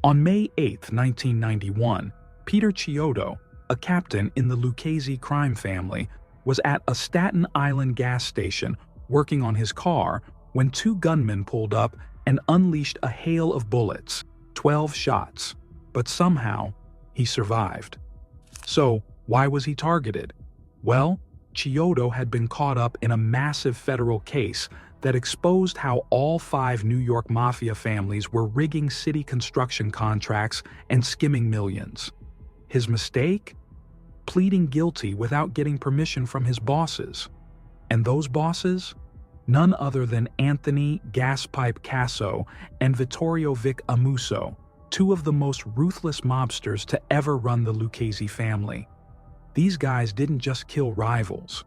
On May 8, 1991, Peter Chiodo, a captain in the Lucchese crime family, was at a Staten Island gas station working on his car when two gunmen pulled up and unleashed a hail of bullets, 12 shots, but somehow he survived. So, why was he targeted? Well, Chiodo had been caught up in a massive federal case that exposed how all 5 New York Mafia families were rigging city construction contracts and skimming millions. His mistake? Pleading guilty without getting permission from his bosses. And those bosses? None other than Anthony Gaspipe Casso and Vittorio Vic Amuso, 2 of the most ruthless mobsters to ever run the Lucchese family. These guys didn't just kill rivals.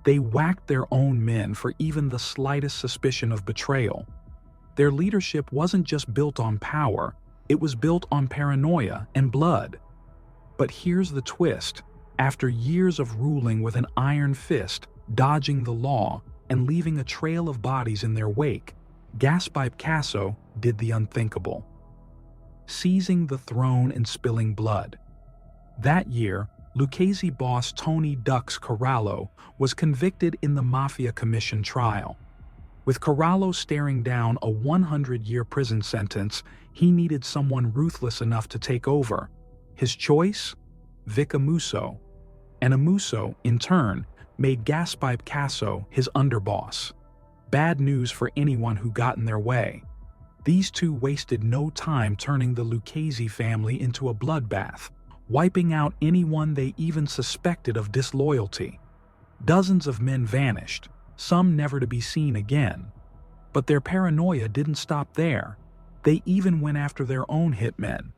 They whacked their own men for even the slightest suspicion of betrayal. Their leadership wasn't just built on power, it was built on paranoia and blood. But here's the twist. After years of ruling with an iron fist, dodging the law, and leaving a trail of bodies in their wake, Gaspipe Casso did the unthinkable, seizing the throne and spilling blood. That year, Lucchese boss Tony "Ducks" Corallo was convicted in the Mafia Commission trial. With Corallo staring down a 100-year prison sentence, he needed someone ruthless enough to take over. His choice? Vic Amuso. And Amuso, in turn, made Gaspipe Casso his underboss. Bad news for anyone who got in their way. These two wasted no time turning the Lucchese family into a bloodbath, wiping out anyone they even suspected of disloyalty. Dozens of men vanished, some never to be seen again. But their paranoia didn't stop there. They even went after their own hitmen.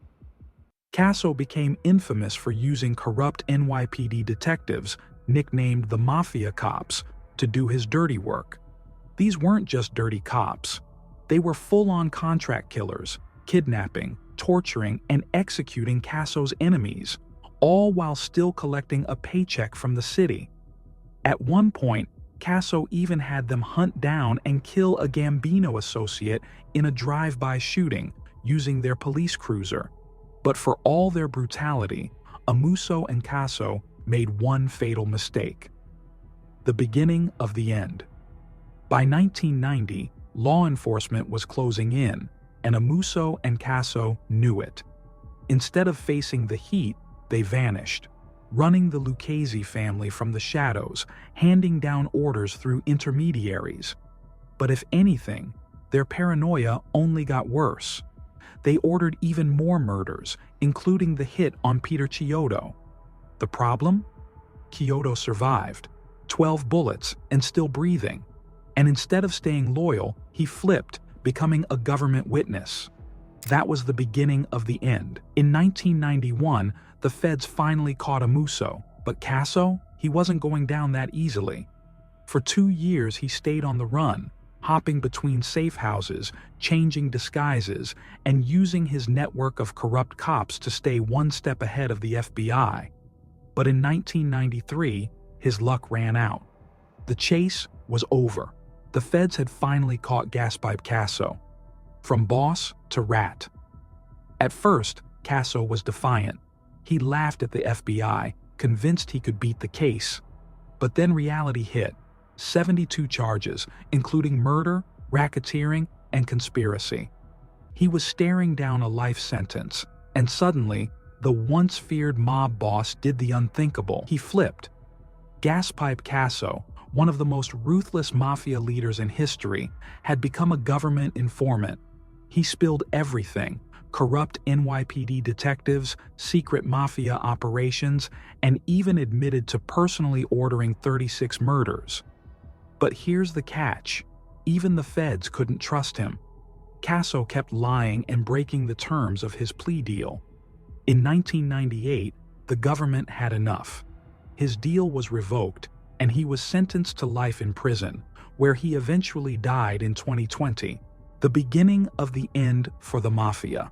Casso became infamous for using corrupt NYPD detectives, nicknamed the Mafia Cops, to do his dirty work. These weren't just dirty cops. They were full-on contract killers, kidnapping, torturing, and executing Casso's enemies, all while still collecting a paycheck from the city. At one point, Casso even had them hunt down and kill a Gambino associate in a drive-by shooting using their police cruiser. But for all their brutality, Amuso and Casso made one fatal mistake. The beginning of the end. By 1990, law enforcement was closing in, and Amuso and Casso knew it. Instead of facing the heat, they vanished, running the Lucchese family from the shadows, handing down orders through intermediaries. But if anything, their paranoia only got worse. They ordered even more murders, including the hit on Peter Chiodo. The problem? Chiodo survived, 12 bullets and still breathing. And instead of staying loyal, he flipped, becoming a government witness. That was the beginning of the end. In 1991, the feds finally caught Amuso, but Casso, he wasn't going down that easily. For 2 years, he stayed on the run, hopping between safe houses, changing disguises, and using his network of corrupt cops to stay one step ahead of the FBI. But in 1993, his luck ran out. The chase was over. The feds had finally caught Gaspipe Casso. From boss to rat. At first, Casso was defiant. He laughed at the FBI, convinced he could beat the case. But then reality hit. 72 charges, including murder, racketeering, and conspiracy. He was staring down a life sentence, and suddenly, the once feared mob boss did the unthinkable. He flipped. Gaspipe Casso, one of the most ruthless mafia leaders in history, had become a government informant. He spilled everything: corrupt NYPD detectives, secret mafia operations, and even admitted to personally ordering 36 murders. But here's the catch. Even the feds couldn't trust him. Casso kept lying and breaking the terms of his plea deal. In 1998, the government had enough. His deal was revoked, and he was sentenced to life in prison, where he eventually died in 2020, the beginning of the end for the mafia.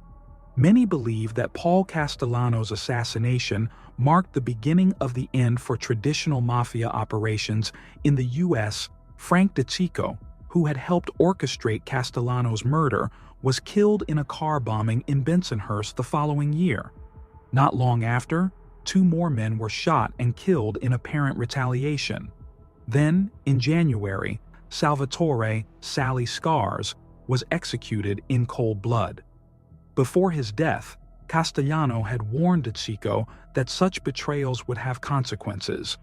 Many believe that Paul Castellano's assassination marked the beginning of the end for traditional mafia operations in the U.S. Frank DeCicco, who had helped orchestrate Castellano's murder, was killed in a car bombing in Bensonhurst the following year. Not long after, 2 more men were shot and killed in apparent retaliation. Then, in January, Salvatore "Sally" Scars was executed in cold blood. Before his death, Castellano had warned Chico that such betrayals would have consequences.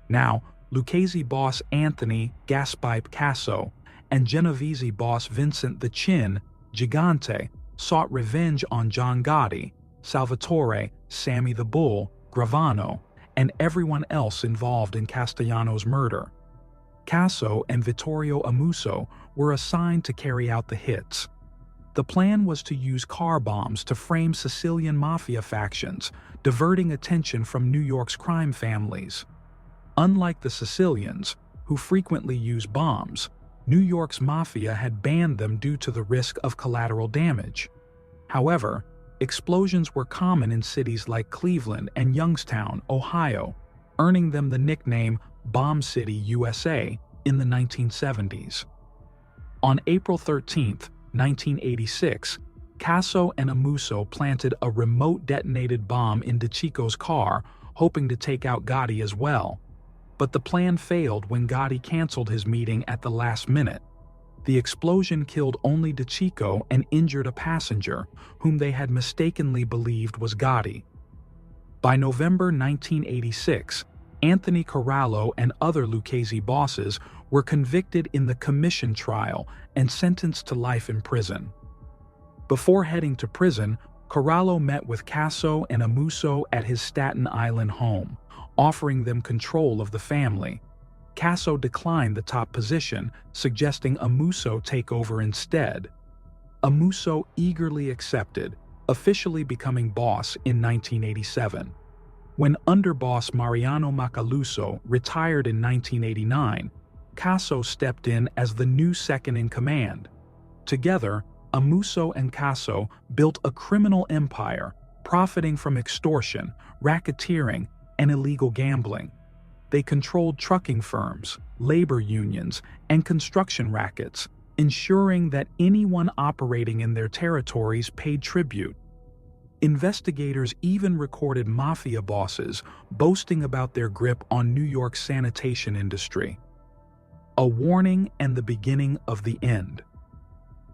Now, Lucchese boss Anthony "Gaspipe" Casso and Genovese boss Vincent the Chin Gigante sought revenge on John Gotti, Salvatore, Sammy the Bull, Gravano, and everyone else involved in Castellano's murder. Casso and Vittorio Amuso were assigned to carry out the hits. The plan was to use car bombs to frame Sicilian mafia factions, diverting attention from New York's crime families. Unlike the Sicilians, who frequently use bombs, New York's mafia had banned them due to the risk of collateral damage. However, explosions were common in cities like Cleveland and Youngstown, Ohio, earning them the nickname Bomb City, USA in the 1970s. On April 13, 1986, Casso and Amuso planted a remote detonated bomb in DeCicco's car, hoping to take out Gotti as well. But the plan failed when Gotti canceled his meeting at the last minute. The explosion killed only DeCicco and injured a passenger, whom they had mistakenly believed was Gotti. By November 1986, Anthony Corallo and other Lucchese bosses were convicted in the commission trial and sentenced to life in prison. Before heading to prison, Corallo met with Casso and Amuso at his Staten Island home, offering them control of the family. Casso declined the top position, suggesting Amuso take over instead. Amuso eagerly accepted, officially becoming boss in 1987. When underboss Mariano Macaluso retired in 1989, Casso stepped in as the new second-in-command. Together, Amuso and Casso built a criminal empire, profiting from extortion, racketeering, and illegal gambling. They controlled trucking firms, labor unions, and construction rackets, ensuring that anyone operating in their territories paid tribute. Investigators even recorded mafia bosses boasting about their grip on New York's sanitation industry. A warning and the beginning of the end.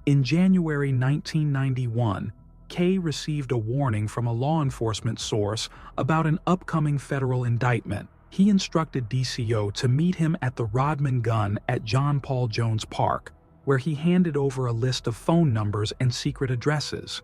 In January 1991, Kay received a warning from a law enforcement source about an upcoming federal indictment. He instructed DCO to meet him at the Rodman Gun at John Paul Jones Park, where he handed over a list of phone numbers and secret addresses.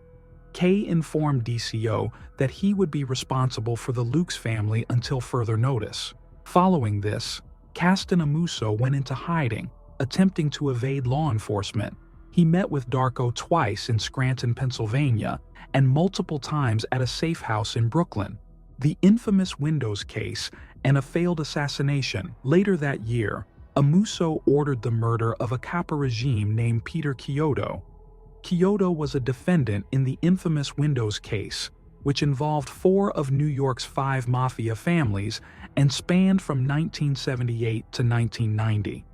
Kay informed DCO that he would be responsible for the Lukes family until further notice. Following this, Casso and Amuso went into hiding, attempting to evade law enforcement. He met with Darko twice in Scranton, Pennsylvania, and multiple times at a safe house in Brooklyn. The infamous Windows case and a failed assassination. Later that year, Amuso ordered the murder of a Kappa regime named Peter Chiodo. Chiodo was a defendant in the infamous Windows case, which involved 4 of New York's 5 mafia families and spanned from 1978 to 1990.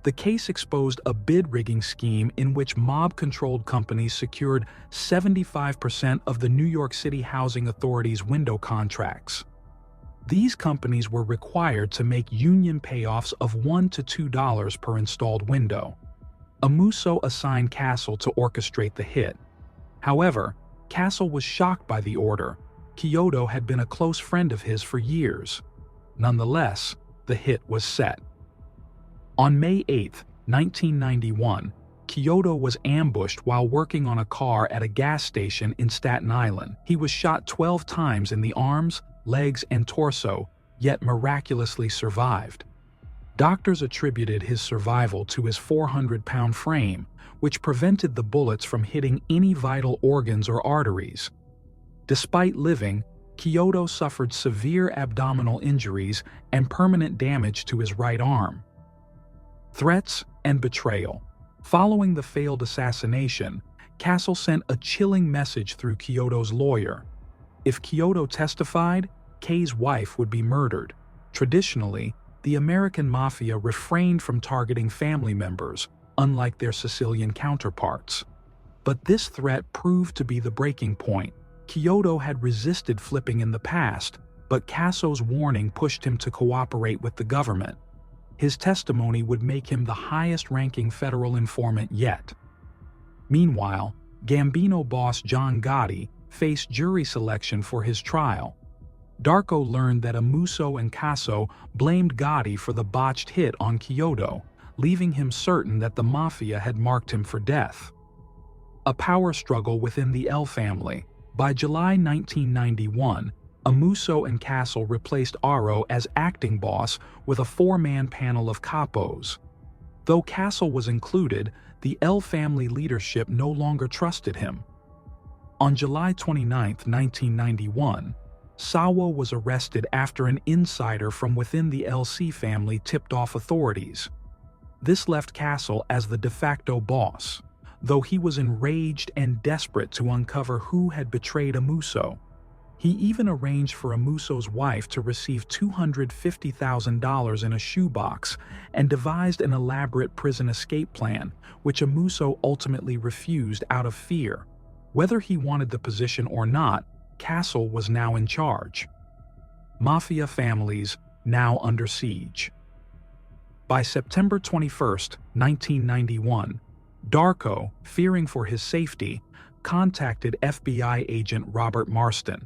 The case exposed a bid-rigging scheme in which mob-controlled companies secured 75% of the New York City Housing Authority's window contracts. These companies were required to make union payoffs of $1 to $2 per installed window. Amuso assigned Casso to orchestrate the hit. However, Casso was shocked by the order. Chiodo had been a close friend of his for years. Nonetheless, the hit was set. On May 8, 1991, Chiodo was ambushed while working on a car at a gas station in Staten Island. He was shot 12 times in the arms, legs, and torso, yet miraculously survived. Doctors attributed his survival to his 400-pound frame, which prevented the bullets from hitting any vital organs or arteries. Despite living, Chiodo suffered severe abdominal injuries and permanent damage to his right arm. Threats and betrayal. Following the failed assassination, Casso sent a chilling message through Chiodo's lawyer. If Chiodo testified, Kay's wife would be murdered. Traditionally, the American Mafia refrained from targeting family members, unlike their Sicilian counterparts. But this threat proved to be the breaking point. Chiodo had resisted flipping in the past, but Casso's warning pushed him to cooperate with the government. His testimony would make him the highest-ranking federal informant yet. Meanwhile, Gambino boss John Gotti faced jury selection for his trial. Darko learned that Amuso and Casso blamed Gotti for the botched hit on Chiodo, leaving him certain that the Mafia had marked him for death. A power struggle within the L family. By July 1991, Amuso and Casso replaced Aro as acting boss with a four-man panel of capos. Though Casso was included, the L family leadership no longer trusted him. On July 29, 1991, Sawo was arrested after an insider from within the LC family tipped off authorities. This left Casso as the de facto boss, though he was enraged and desperate to uncover who had betrayed Amuso. He even arranged for Amuso's wife to receive $250,000 in a shoebox and devised an elaborate prison escape plan, which Amuso ultimately refused out of fear. Whether he wanted the position or not, Casso was now in charge. Mafia families now under siege. By September 21, 1991, Darko, fearing for his safety, contacted FBI agent Robert Marston.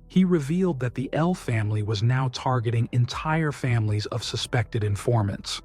He revealed that the L family was now targeting entire families of suspected informants.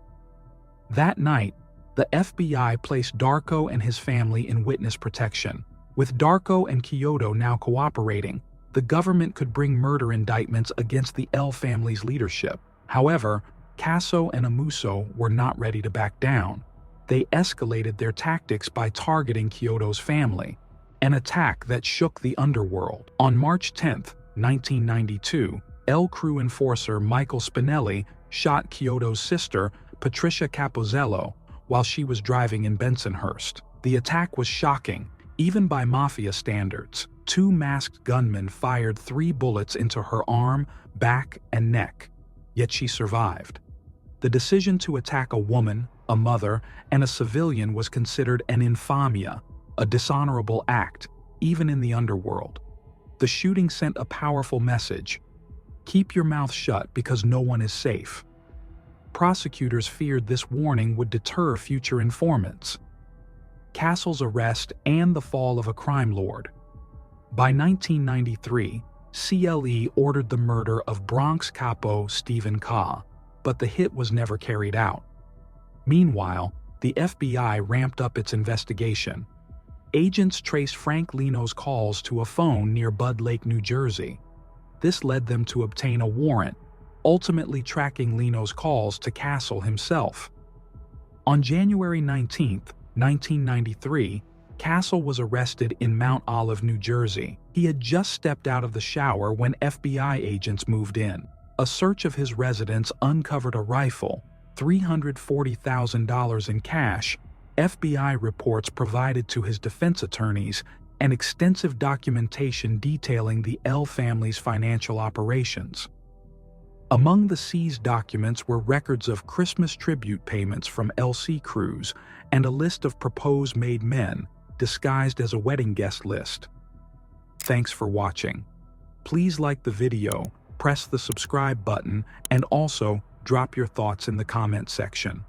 That night, the FBI placed Darko and his family in witness protection. With Darko and Chiodo now cooperating, the government could bring murder indictments against the L family's leadership. However, Casso and Amuso were not ready to back down. They escalated their tactics by targeting Chiodo's family, an attack that shook the underworld. On March 10, 1992, L crew enforcer Michael Spinelli shot Chiodo's sister, Patricia Capozello, while she was driving in Bensonhurst. The attack was shocking, even by Mafia standards. Two masked gunmen fired 3 bullets into her arm, back, and neck, yet she survived. The decision to attack a woman, a mother, and a civilian was considered an infamia, a dishonorable act, even in the underworld. The shooting sent a powerful message. Keep your mouth shut because no one is safe. Prosecutors feared this warning would deter future informants. Casso's arrest and the fall of a crime lord. By 1993, CLE ordered the murder of Bronx capo Stephen Ka, but the hit was never carried out. Meanwhile, the FBI ramped up its investigation. Agents traced Frank Lino's calls to a phone near Bud Lake, New Jersey. This led them to obtain a warrant, ultimately tracking Lino's calls to Casso himself. On January 19, 1993, Casso was arrested in Mount Olive, New Jersey. He had just stepped out of the shower when FBI agents moved in. A search of his residence uncovered a rifle, $340,000 in cash, FBI reports provided to his defense attorneys, and extensive documentation detailing the L family's financial operations. Among the seized documents were records of Christmas tribute payments from LC crews and a list of proposed made men, disguised as a wedding guest list. Thanks for watching. Please like the video, press the subscribe button, and also drop your thoughts in the comment section.